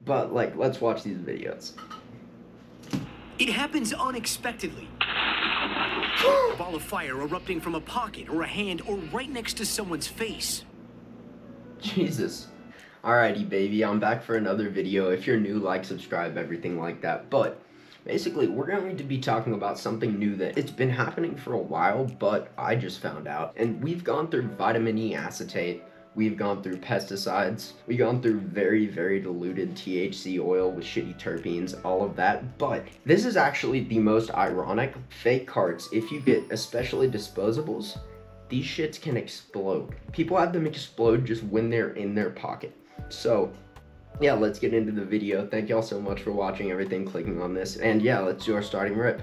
But like, let's watch these videos. It happens unexpectedly. A ball of fire erupting from a pocket or a hand or right next to someone's face. Jesus. Alrighty, baby, I'm back for another video. If you're new, like, subscribe, everything like that. But basically, we're going to be talking about something new that it's been happening for a while, but I just found out. And we've gone through vitamin E acetate, we've gone through pesticides, we've gone through very, very diluted THC oil with shitty terpenes, all of that. But this is actually the most ironic. Fake carts, if you get especially disposables, these shits can explode. People have them explode just when they're in their pocket. So yeah, let's get into the video. Thank y'all so much for watching everything, clicking on this, and yeah, let's do our starting rip.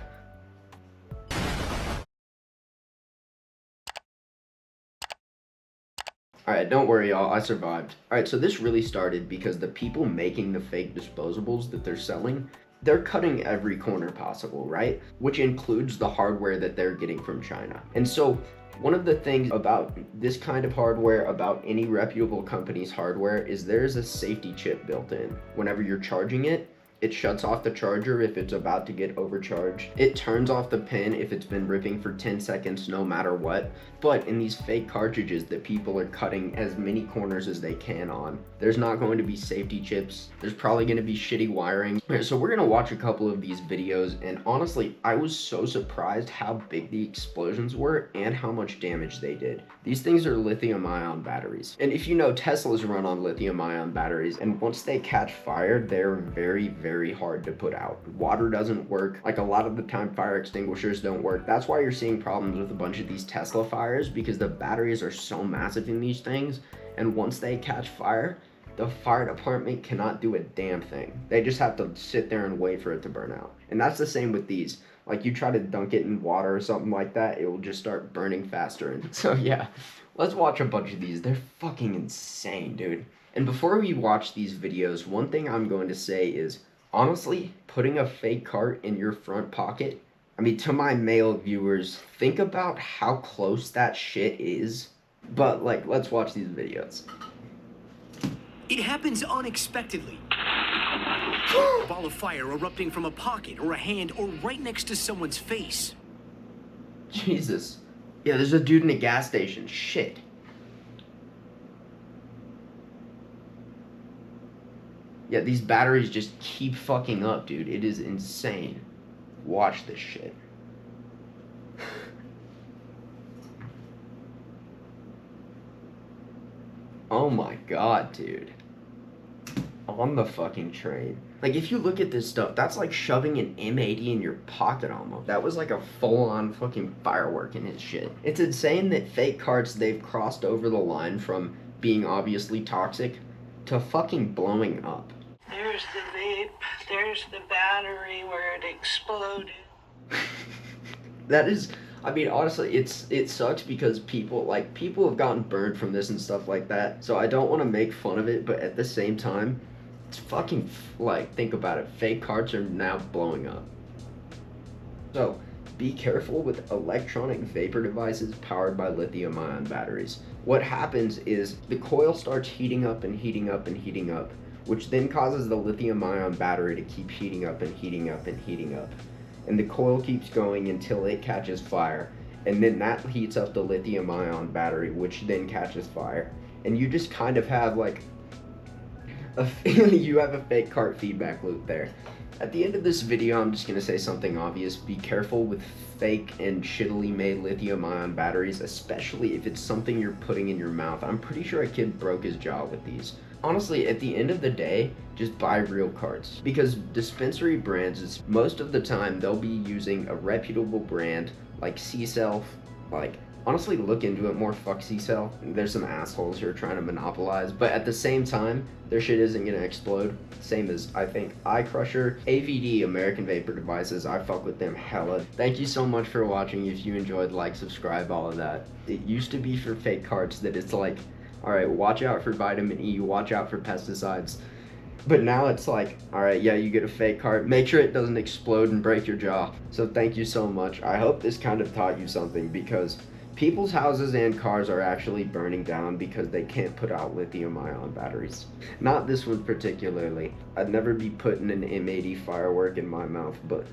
Alright, don't worry y'all, I survived. Alright, so this really started because the people making the fake disposables that they're selling, they're cutting every corner possible, right? Which includes the hardware that they're getting from China. And so one of the things about this kind of hardware, about any reputable company's hardware, is there's a safety chip built in. Whenever you're charging it, it shuts off the charger if it's about to get overcharged. It turns off the pin if it's been ripping for 10 seconds no matter what. But in these fake cartridges that people are cutting as many corners as they can on, there's not going to be safety chips. There's probably going to be shitty wiring. So we're going to watch a couple of these videos, and honestly, I was so surprised how big the explosions were and how much damage they did. These things are lithium-ion batteries. And if you know, Teslas run on lithium-ion batteries, and once they catch fire, they're very hard to put out. Water doesn't work. Like, a lot of the time, fire extinguishers don't work. That's why you're seeing problems with a bunch of these Tesla fires, because the batteries are so massive in these things, and once they catch fire, the fire department cannot do a damn thing. They just have to sit there and wait for it to burn out. And that's the same with these. Like, you try to dunk it in water or something like that, it will just start burning faster. And so yeah, let's watch a bunch of these. They're fucking insane, dude. And before we watch these videos, one thing I'm going to say is, honestly, putting a fake cart in your front pocket, I mean, to my male viewers, think about how close that shit is. But like, let's watch these videos. It happens unexpectedly. A ball of fire erupting from a pocket or a hand or right next to someone's face. Jesus. Yeah, there's a dude in a gas station. Shit. Yeah, these batteries just keep fucking up, dude. It is insane. Watch this shit. Oh my god, dude. On the fucking train. Like, if you look at this stuff, that's like shoving an M80 in your pocket almost. That was like a full-on fucking firework in his shit. It's insane that fake carts, they've crossed over the line from being obviously toxic to fucking blowing up. There's the vape, there's the battery where it exploded. That is, I mean, honestly, it sucks because people have gotten burned from this and stuff like that. So I don't want to make fun of it, but at the same time, it's fucking, like, think about it. Fake carts are now blowing up. So be careful with electronic vapor devices powered by lithium-ion batteries. What happens is the coil starts heating up and heating up and heating up, which then causes the lithium-ion battery to keep heating up and heating up and heating up. And the coil keeps going until it catches fire. And then that heats up the lithium-ion battery, which then catches fire. And you just kind of have like you have a fake cart feedback loop there. At the end of this video, I'm just going to say something obvious. Be careful with fake and shittily made lithium-ion batteries, especially if it's something you're putting in your mouth. I'm pretty sure a kid broke his jaw with these. Honestly, at the end of the day, just buy real carts. Because dispensary brands, most of the time, they'll be using a reputable brand like C-Cell. Like, honestly, look into it more. Fuck C-Cell. There's some assholes who are trying to monopolize, but at the same time, their shit isn't gonna explode. Same as, I think, Eye Crusher, AVD, American Vapor Devices. I fuck with them hella. Thank you so much for watching. If you enjoyed, like, subscribe, all of that. It used to be for fake carts that it's like, alright, watch out for vitamin E, watch out for pesticides. But now it's like, alright, yeah, you get a fake cart, make sure it doesn't explode and break your jaw. So thank you so much. I hope this kind of taught you something, because People's houses and cars are actually burning down because they can't put out lithium ion batteries. Not this one particularly. I'd never be putting an M80 firework in my mouth, but